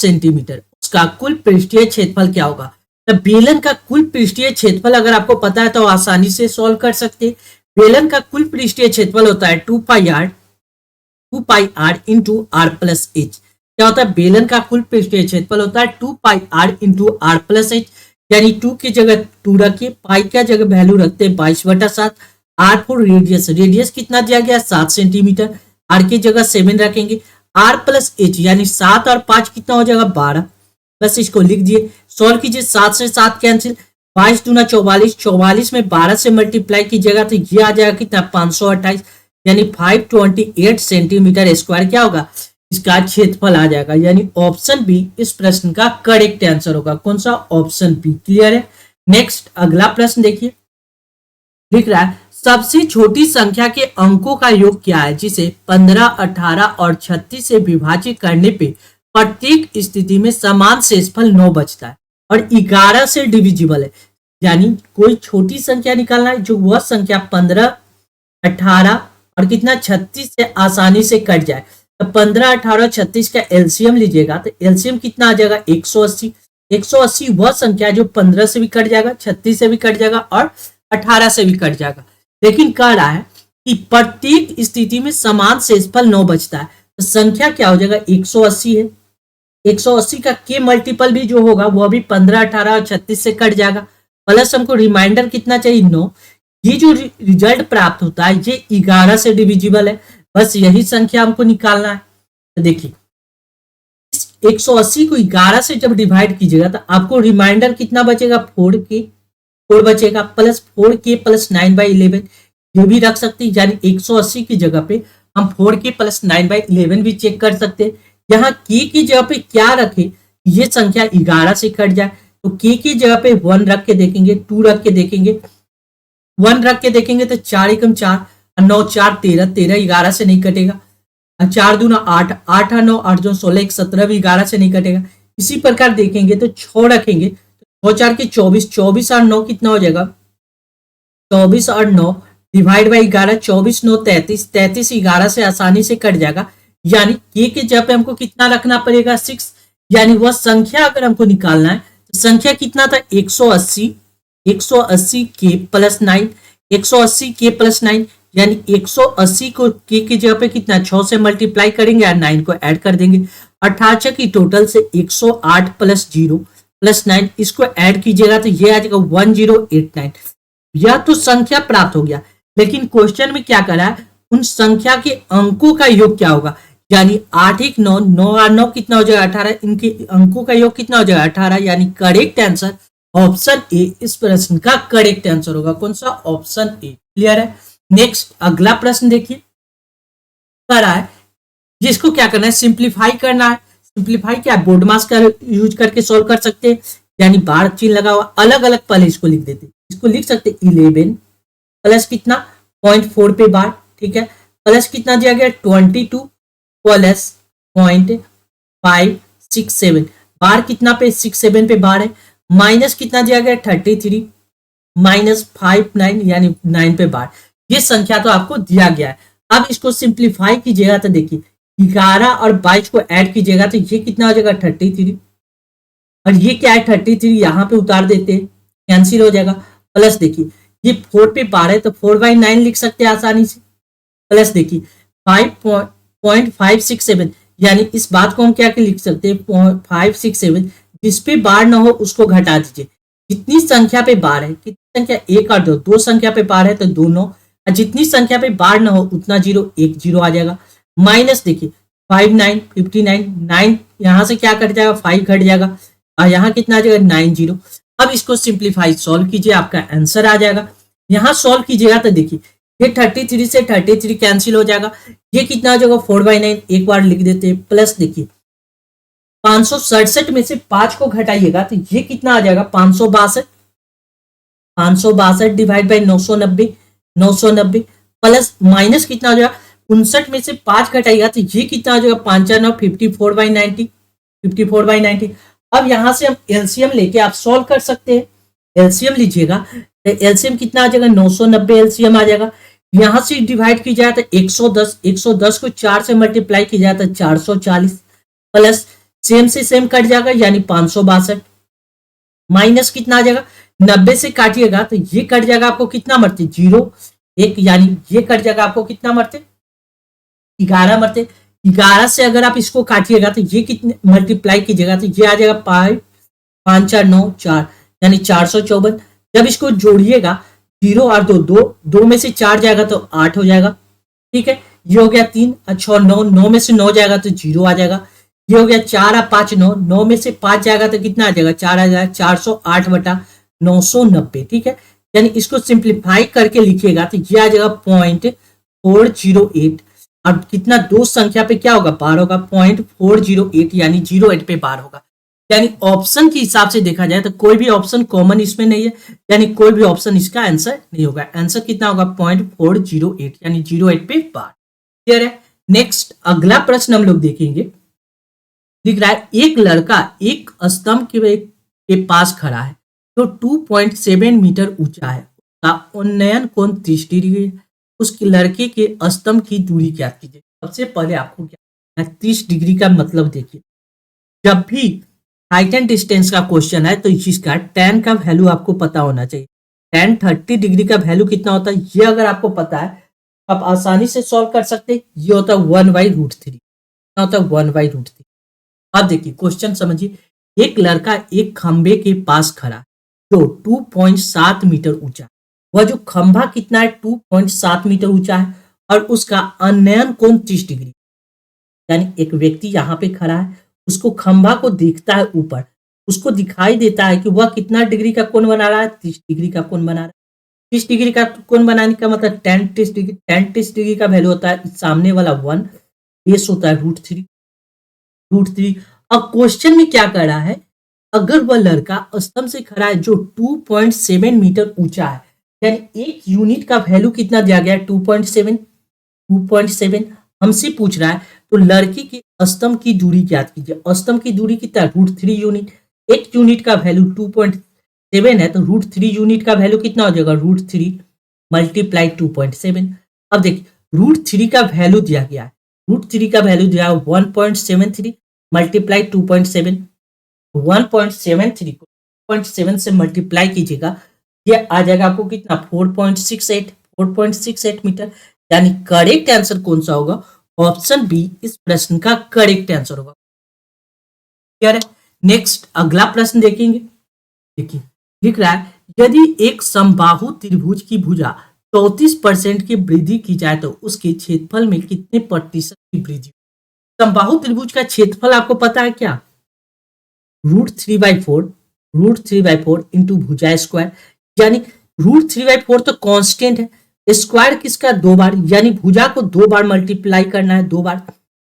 Centimetre, उसका कुल पृष्ठीय क्षेत्रफल क्या होगा। तो बेलन का कुल पृष्ठीय क्षेत्रफल अगर आपको पता है तो आसानी से सॉल्व कर सकते हैं। बेलन का कुल पृष्ठीय क्षेत्रफल होता है 2 pi r into r plus h. क्या होता है, बेलन का कुल पृष्ठीय क्षेत्रफल होता है 2 pi r into r plus h, यानी 2 की जगह 2 रखिए, पाई का जगह वैल्यू रखते हैं 22/7, आर फॉर रेडियस, रेडियस कितना दिया गया 7 सेंटीमीटर, आर की जगह 7 रखेंगे, आर प्लस एच यानी 7 और 5 कितना हो जाएगा 12। बस इसको लिख दिए, सॉल्व कीजिए, 7 से 7 कैंसिल, 22 दूना 44, 44 में 12 से मल्टीप्लाई कीजिएगा तो ये आ जाएगा कितना 528, यानी 528 सेंटीमीटर स्क्वायर क्या होगा इसका क्षेत्रफल आ जाएगा। यानी ऑप्शन बी इस प्रश्न का करेक्ट आंसर होगा। कौन सा, ऑप्शन बी। क्लियर है। नेक्स्ट अगला प्रश्न देखिए, लिख रहा है सबसे छोटी संख्या के अंकों का योग क्या है जिसे 15, 18 और 36 से विभाजित करने पे प्रत्येक स्थिति में समान शेषफल 9 बचता है और 11 से डिविजिबल है। यानी कोई छोटी संख्या निकालना है जो वह संख्या 15, 18 और कितना 36 से आसानी से कट जाए। तो 15, 18, 36 का एलसीएम लीजिएगा तो एलसीएम कितना आ जाएगा 180। 180 वह संख्या जो 15 से भी कट जाएगा, 36 से भी कट जाएगा और 18 से भी कट जाएगा। लेकिन कह रहा है कि प्रत्येक स्थिति में समान शेषफल 9 बचता है, तो संख्या क्या हो जाएगा 180 है। 180 का के मल्टीपल भी जो होगा वह भी 15, 18 और 36 से कट जाएगा, प्लस हमको रिमाइंडर कितना चाहिए 9। ये जो रिजल्ट प्राप्त होता है ये 11 से डिविजिबल है, बस यही संख्या हमको निकालना है। तो देखिए 180 को 11 से जब डिवाइड कीजिएगा तो आपको रिमाइंडर कितना बचेगा 4 बचेगा, प्लस 4k प्लस 9/11 ये भी रख सकते हैं। यानी 180 की जगह पे हम 4k प्लस 9/11 भी चेक कर सकते हैं। यहाँ k की जगह पे क्या रखे ये संख्या 11 से कट जाए, तो k की जगह पे 1 रख के देखेंगे, 2 रख के देखेंगे, 1 रख के देखेंगे तो 4 एकम 4 और 9 4 13, 13 11 से नहीं कटेगा, 4 दूना 8, 8 और 9 8 जो 16 1 17 भी 11 से नहीं कटेगा। इसी प्रकार देखेंगे तो 6 रखेंगे तो 4 के 24, 24 और 9 कितना हो जाएगा 24 और 9 डिवाइड बाई 11, 24 9 33, 33 11 से आसानी से कट जाएगा। यानी के जगह पे हमको कितना रखना पड़ेगा 6, यानी वह संख्या अगर हमको निकालना है तो संख्या कितना था 180 के प्लस 9, 180 के प्लस 9 यानी 180 को के की जगह पे कितना 6 से मल्टीप्लाई करेंगे और 9 को ऐड कर देंगे, 18 की टोटल से 108 प्लस 0 प्लस 9 इसको ऐड कीजिएगा तो ये आ जाएगा 1089। यह तो संख्या प्राप्त हो गया, लेकिन क्वेश्चन में क्या करा है उन संख्या के अंकों का योग क्या होगा। यानी 8 1 9, 9 और 9 कितना हो जाएगा 18, इनके अंकों का योग कितना हो जाएगा 18। यानी करेक्ट आंसर ऑप्शन ए इस प्रश्न का करेक्ट आंसर होगा। कौन सा, ऑप्शन ए। क्लियर है। नेक्स्ट अगला प्रश्न देखिए, कर रहा है जिसको क्या करना है सिंप्लीफाई करना है। सिंप्लीफाई क्या है, बोर्ड मास का यूज करके सॉल्व कर सकते हैं। यानी बार चिन्ह लगा हुआ अलग अलग पहले इसको लिख देते, इसको लिख सकते 11 प्लस कितना 0.4 पे बार, ठीक है, प्लस कितना दिया गया 22 प्लस 0.567 बार कितना पे 67 पे बार है, माइनस कितना दिया गया 33 माइनस 59 यानी 9 पे बार। ये संख्या तो आपको दिया गया है। अब इसको सिंप्लीफाई कीजिएगा तो देखिए 11 और 22 को ऐड कीजिएगा तो ये कितना हो जाएगा 33 और ये क्या है 33 यहाँ पे उतार देते हैं कैंसिल हो जाएगा, प्लस देखिए ये 4 पे बार है तो 4/9 लिख सकते हैं आसानी से, प्लस देखिए 5.567 यानी इस बात को हम क्या लिख सकते हैं 567 जिस पे बार ना हो उसको घटा दीजिए। जितनी संख्या पे बार है, कितनी संख्या 1 और 2, 2 संख्या पे बार है तो 2 9, और जितनी संख्या पे बार ना हो उतना 0 1 0 आ जाएगा, माइनस देखिए 5 9 59 9 यहाँ से क्या कट जाएगा 5 घट जाएगा और यहाँ कितना आ जाएगा 9 0। अब इसको सिंप्लीफाई सॉल्व कीजिए आपका आंसर आ जाएगा। यहाँ सॉल्व कीजिएगा तो देखिए ये 33 से 33 कैंसिल हो जाएगा, ये कितना आ जाएगा 4/9 एक बार लिख देते हैं, प्लस देखिए 567 में से 5 को घटाइएगा तो ये कितना आ जाएगा 562 डिवाइड बाई 990 प्लस माइनस कितना हो जाएगा 59 में से 5 घटाइएगा तो ये कितना आ जाएगा 5 9 54/90। अब यहां से हम एलसीएम लेके आप सॉल्व कर सकते हैं। एलसीएम लीजिएगा तो एलसीएम कितना आ जाएगा 990 एलसीएम आ जाएगा। यहां से डिवाइड की जाए तो 110 को 4 से मल्टीप्लाई की जाए तो 440 प्लस सेम से सेम कट जाएगा यानी 562, माइनस कितना आ जाएगा, 90 से काटिएगा तो ये कट जाएगा आपको कितना मरते, 0 1, यानी ये कट जाएगा आपको कितना मरते, 11 मरते। 11 से अगर आप इसको काटिएगा तो ये कितने मल्टीप्लाई कीजिएगा तो ये आ जाएगा 5 5 4 9 4, यानी 454। जब इसको जोड़िएगा 0 और 2 2 2 में से 4 जाएगा तो 8 हो जाएगा, ठीक है। ये हो गया 3 अच्छा 9 9 में से 9 जाएगा तो 0 आ जाएगा। ये हो गया 4 और 5 9 9 में से 5 जाएगा तो कितना आ जाएगा, 4 आ जाएगा, 408 बटा 990, ठीक है। यानी इसको सिंप्लीफाई करके लिखिएगा तो ये आ जाएगा 0.408, और कितना दो संख्या पे क्या होगा, बार होगा, 0.408 यानी 08 पे बार होगा। यानी ऑप्शन के हिसाब से देखा जाए तो कोई भी ऑप्शन कॉमन इसमें नहीं है, यानी कोई भी ऑप्शन इसका आंसर नहीं होगा। आंसर कितना होगा 0.408 यानी 08 पे बार। क्लियर है। नेक्स्ट अगला प्रश्न हम लोग देखेंगे। लिख रहा है एक लड़का एक स्तंभ के पास खड़ा है जो 2.7 मीटर ऊंचा है, उसका उन्नयन कोण 30 डिग्री है। उसके लड़के के स्तंभ की दूरी ज्ञात कीजिए। सबसे पहले आपको क्या 30 डिग्री का मतलब देखिए, जब भी हाइट एंड डिस्टेंस का क्वेश्चन है तो इसका tan का वैल्यू आपको पता होना चाहिए। tan 30 डिग्री का वैल्यू कितना होता है ये अगर आपको पता है आप आसानी से सॉल्व कर सकते हैं। ये होता है 1/√3, होता है 1/√3। अब देखिए क्वेश्चन समझिए, एक लड़का एक खंबे के पास खड़ा है जो 2.7 मीटर ऊंचा है। वह जो खंभा कितना है 2.7 मीटर ऊंचा है और उसका उन्नयन कोण 30 डिग्री, यानी एक व्यक्ति यहाँ पे खड़ा है, उसको खंभा को देखता है ऊपर, उसको दिखाई देता है कि वह कितना डिग्री का कोण बना रहा है, 30 डिग्री का कोण बना रहा है। 30 डिग्री का कोण बनाने का मतलब tan 30 डिग्री, tan 30 डिग्री का वैल्यू होता है सामने वाला 1, बेस होता है √3। अब क्वेश्चन में क्या कर रहा है, अगर वह लड़का स्तंभ से खड़ा है जो 2.7 मीटर ऊंचा है, यानी एक यूनिट का वैल्यू कितना दिया गया है 2.7 हमसे पूछ रहा है, तो लड़की के स्तंभ की दूरी ज्ञात कीजिए। स्तंभ की दूरी कितना √3 यूनिट, एक यूनिट का वैल्यू 2.7 है तो √3 यूनिट का वैल्यू कितना हो जाएगा, √3 मल्टीप्लाई 2.7। अब देखिए √3 का वैल्यू दिया गया है, √3 का वैल्यू दिया है 1.73 मल्टीप्लाई 2.7, 1.73 को 0.7 से मल्टीप्लाई कीजिएगा, ये आ जाएगा आपको कितना 4.68 मीटर। यानी करेक्ट आंसर कौन सा होगा, ऑप्शन बी इस प्रश्न का करेक्ट आंसर होगा। क्लियर है। नेक्स्ट अगला प्रश्न देखेंगे। देखिए लिख रहा है यदि एक समबाहु त्रिभुज की भुजा 34% की वृद्धि की जाए तो उसके क्षेत्रफल में कितने प्रतिशत की वृद्धि। समबाहु त्रिभुज का क्षेत्रफल आपको पता है क्या, √3/4 इंटू भुजा स्क्वायर, यानी √3/4 तो कांस्टेंट है, स्क्वायर किसका 2 बार, यानी भुजा को 2 बार मल्टीप्लाई करना है 2 बार,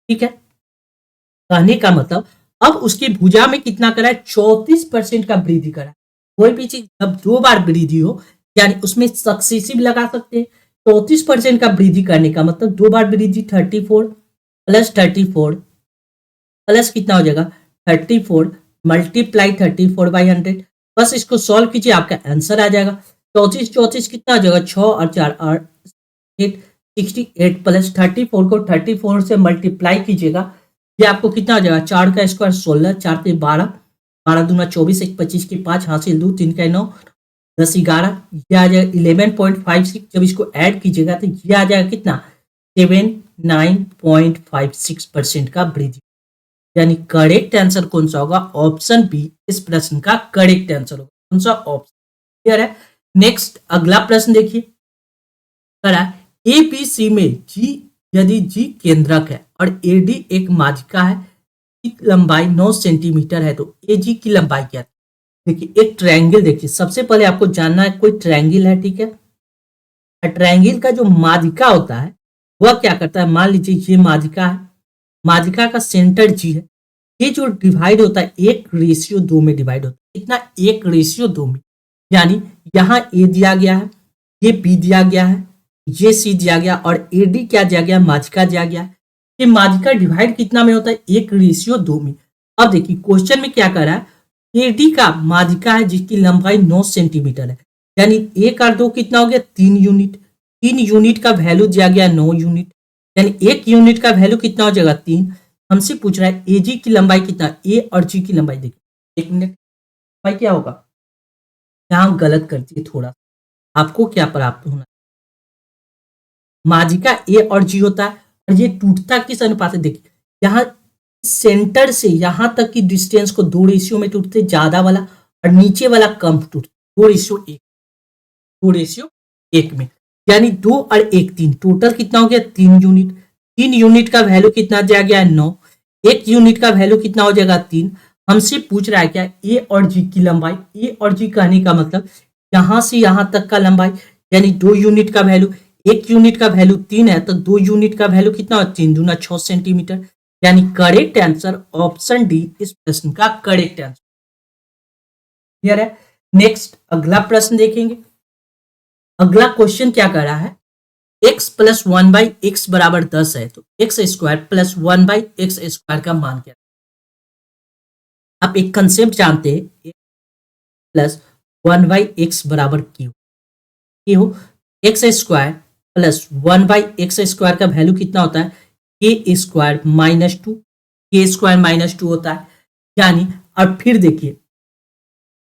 ठीक है। कहने का मतलब अब उसकी भुजा में कितना करा है 34% का वृद्धि करा है। कोई भी चीज जब 2 बार वृद्धि हो यानी उसमें सक्सेसिव लगा सकते हैं। 34% का वृद्धि करने का मतलब 2 बार वृद्धि 34 प्लस कितना हो जाएगा 34 मल्टीप्लाई 34/100। बस इसको सॉल्व कीजिए आपका आंसर आ जाएगा। 34 कितना हो जाएगा 6 और 4 8 68 प्लस 34 को 34 से मल्टीप्लाई कीजिएगा, ये आपको कितना हो जाएगा 4 का स्क्वायर 16 4 से 12 12 दूना 24 1 25 की 5 हासिल 2 3 का 9 10 11, ये आ जाएगा 11.56। जब इसको ऐड कीजिएगा तो ये आ जाएगा कितना 79.56% का वृद्धि। यानी करेक्ट आंसर कौन सा होगा, ऑप्शन बी इस प्रश्न का करेक्ट आंसर होगा। कौन सा ऑप्शन, क्लियर है। नेक्स्ट अगला प्रश्न देखिए, करा एबीसी में जी यदि जी केंद्रक है और एडी एक माध्यिका है की लंबाई 9 सेंटीमीटर है तो एजी की लंबाई क्या है। देखिए एक ट्रायंगल, देखिए सबसे पहले आपको जानना है कोई ट्रायंगल है, ठीक है। ट्रायंगल का जो माध्यिका होता है वह क्या करता है, मान लीजिए ये माध्यिका है, माध्यिका का सेंटर जी है, ये जो डिवाइड होता है 1:2 में डिवाइड होता है। कितना 1:2 में, यानी यहाँ ए दिया गया है, ये बी दिया गया है, ये सी दिया गया और एडी क्या दिया गया, माध्यिका दिया गया है। ये माध्यिका डिवाइड कितना में होता है 1:2 में। अब देखिए क्वेश्चन में क्या कर रहा है, एडी का माध्यिका है जिसकी लंबाई 9 सेंटीमीटर है, यानी 1 और 2 कितना हो गया 3 यूनिट, 3 यूनिट का वैल्यू दिया गया 9 यूनिट, यानी 1 यूनिट का वैल्यू कितना हो जाएगा 3, हमसे पूछ रहा है एजी की लंबाई कितना, ए और जी की लंबाई देखिए 1 मिनट भाई क्या होगा, यहाँ हम गलत कर दिए थोड़ा, आपको क्या प्राप्त होना, माजिका ए और जी होता है और ये टूटता किस अनुपात से, देखिए यहाँ सेंटर से यहाँ तक की डिस्टेंस को 2 रेशियो में टूटते, ज्यादा वाला और नीचे वाला कम टूटते 2:1, 2:1 में, यानी 2 और 1 3, टोटल कितना हो गया 3 यूनिट। 3 यूनिट का वैल्यू कितना दिया गया है 9, 1 यूनिट का वैल्यू कितना हो जाएगा 3। हमसे पूछ रहा है क्या ए और जी की लंबाई, ए और जी कहने का मतलब यहां से यहां तक का लंबाई, यानी 2 यूनिट का वैल्यू, 1 यूनिट का वैल्यू 3 है तो 2 यूनिट का वैल्यू कितना हो, 3 दूना 6 सेंटीमीटर, यानी करेक्ट आंसर ऑप्शन डी इस प्रश्न का करेक्ट आंसर। क्लियर है। नेक्स्ट अगला प्रश्न देखेंगे। अगला क्वेश्चन क्या कर रहा है, x प्लस 1/x बराबर 10 है तो x square plus 1/x square का मान क्या, आप एक कंसेप्ट जानते हैं प्लस 1/x बराबर क्यू हो, x square plus 1/x square का वैल्यू कितना होता है के स्क्वायर -2, के स्क्वायर -2 होता है, यानी और फिर देखिए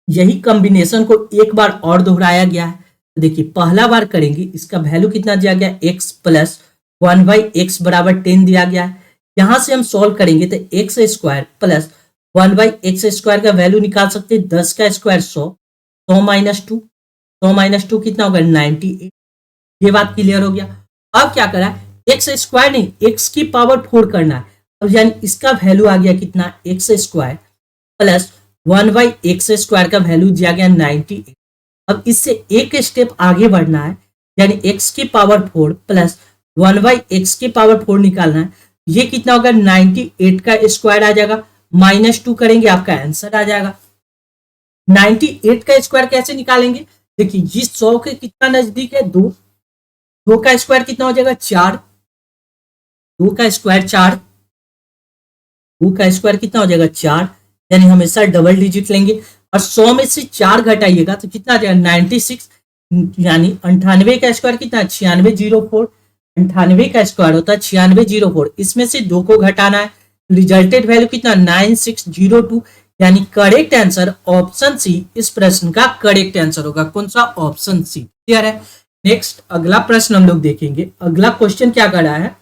यही कॉम्बिनेशन को एक बार और दोहराया गया है, देखिए पहला बार करेंगे इसका वैल्यू कितना दिया गया x प्लस 1/x बराबर 10 दिया गया है, यहां से हम सॉल्व करेंगे तो x square plus 1/x square का वैल्यू निकाल सकते हैं, 10 का स्क्वायर 100, 100 -2, 100 -2 कितना होगा 98, ये बात क्लियर हो गया। अब क्या करा एक्स स्क्वायर नहीं एक्स की पावर 4 करना है, अब यानी इसका वैल्यू आ गया कितना x square plus 1/x square का वैल्यू दिया गया 98। अब इससे एक स्टेप आगे बढ़ना है, यानी x की पावर 4 प्लस 1/x की पावर 4 निकालना है, ये कितना होगा 98 का स्क्वायर आ जाएगा, -2 करेंगे आपका आंसर आ जाएगा। 98 का स्क्वायर कैसे निकालेंगे, देखिए जिस 100 के कितना नजदीक है 2, 2 का स्क्वायर कितना हो जाएगा 4, 2 का स्क्वायर 4, 2 का स्क्वायर कितना हो जाएगा 4, यानी हमेशा डबल डिजिट लेंगे और 100 में से 4 घटाइएगा तो कितना आ जाएगा 96, यानी 98 का स्क्वायर कितना 9604, 98 का स्क्वायर होता है 9604, इसमें से 2 को घटाना है, रिजल्टेड वैल्यू कितना 9602, यानी करेक्ट आंसर ऑप्शन सी इस प्रश्न का करेक्ट आंसर होगा, कौन सा ऑप्शन सी। क्लियर है। नेक्स्ट अगला प्रश्न हम लोग देखेंगे। अगला क्वेश्चन क्या कर रहा है,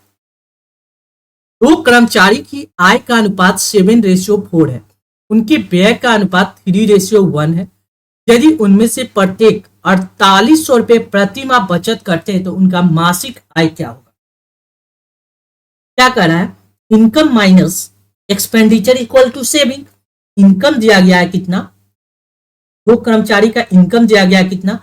2 कर्मचारी की आय का अनुपात 7:4 है, उनके व्यय का अनुपात 3:1 है, यदि उनमें से प्रत्येक 4800 रुपए प्रति माह बचत करते हैं तो उनका मासिक आय क्या होगा। क्या कर रहा है, income minus expenditure equal to saving, income दिया गया है कितना, 2 कर्मचारी का इनकम दिया गया है कितना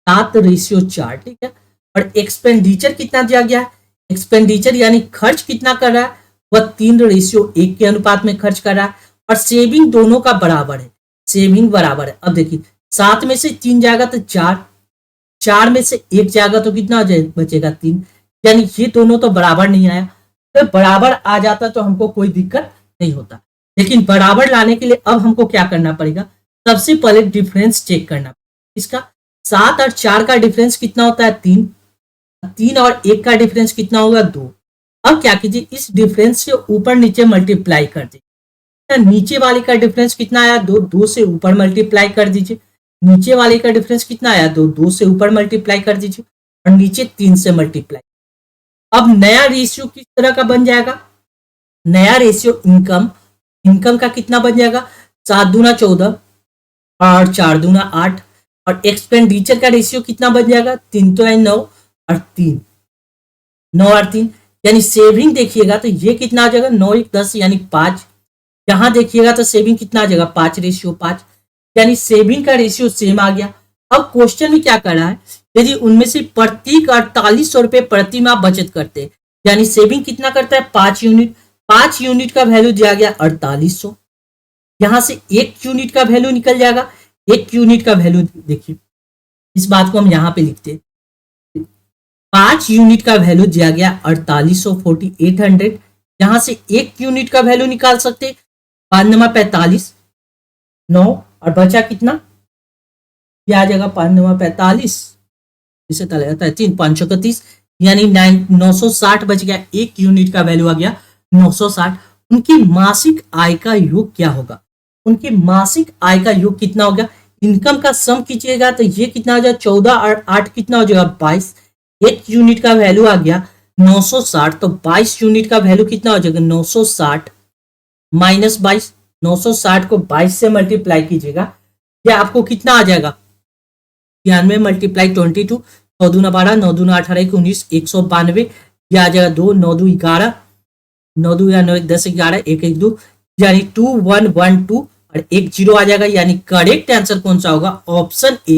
7:4, ठीक है, और एक्सपेंडिचर कितना दिया गया है, एक्सपेंडिचर यानी खर्च कितना कर रहा है वह 3:1 के अनुपात में खर्च कर रहा है, और सेविंग दोनों का बराबर है, सेविंग बराबर है। अब देखिए 7 में से 3 जाएगा तो 4, 4 में से 1 जाएगा तो कितना बचेगा 3, यानी ये दोनों तो बराबर नहीं आया, तो बराबर आ जाता तो हमको कोई दिक्कत नहीं होता, लेकिन बराबर लाने के लिए अब हमको क्या करना पड़ेगा, सबसे पहले डिफरेंस चेक करना पड़ेगा। इसका 7 और 4 का डिफरेंस कितना होता है 3, 3 और 1 का डिफरेंस कितना होगा 2। अब क्या कीजिए इस डिफरेंस से ऊपर नीचे मल्टीप्लाई कर दीजिए, नीचे वाले का डिफरेंस कितना आया 2, 2 से ऊपर मल्टीप्लाई कर दीजिए, नीचे वाले का डिफरेंस कितना आया 2, 2 से ऊपर मल्टीप्लाई कर दीजिए और नीचे 3 से मल्टीप्लाई। अब नया रेशियो किस तरह का बन जाएगा, नया रेशियो इनकम, इनकम का कितना बन जाएगा 7 दूना 14 और 4 दूना 8, और एक्सपेंडिचर का रेशियो कितना बन जाएगा 3 तो 9 और 3, 9 और 3, यानी सेविंग देखिएगा तो ये कितना आ जाएगा 9 1 10 यानी 5, यहां देखिएगा तो सेविंग कितना आ जाएगा 5:5, यानी सेविंग का रेशियो सेम आ गया। अब क्वेश्चन में क्या कर रहा है, यदि उनमें से प्रत्येक 4800 रुपए प्रति माह बचत करते हैं, यानी सेविंग कितना करता है 5 यूनिट, 5 यूनिट का वैल्यू दिया गया 4800, यहां से 1 यूनिट का वैल्यू निकल जाएगा, 1 यूनिट का वैल्यू देखिए इस बात को हम यहां पे लिखते हैं, 5 यूनिट का वैल्यू दिया गया 4800 4800, यहां से 1 यूनिट का वैल्यू निकाल सकते 5 9 45 9 और बचा कितना, क्या आ जाएगा 5 9 45, इसे तले जाता है 3 5 31, यानी 960 बच गया, 1 यूनिट का वैल्यू आ गया 960, उनकी मासिक आय का योग क्या होगा? उनकी मासिक आय का योग कितना होगा? इनकम का सम कीजिएगा तो ये कितना हो जाएगा? 14 और 8 कितना हो जाएगा? 22। एक यूनिट का वैल्यू आ गया 960, तो 22 यूनिट का वैल्यू कितना हो जाएगा? 960 माइनस 22। 960 को 22 से मल्टीप्लाई कीजिएगा, ये आपको कितना आ जाएगा? 92 मल्टीप्लाई 22, 9 दूना 12, 9 दूना 18, 19, 192। ये आ जाएगा 2, 9 दू 11, 9 दू या 9 10 11, 1 1 2, यानी 2112 और 1 0 आ जाएगा। यानी करेक्ट आंसर कौन सा होगा? Option A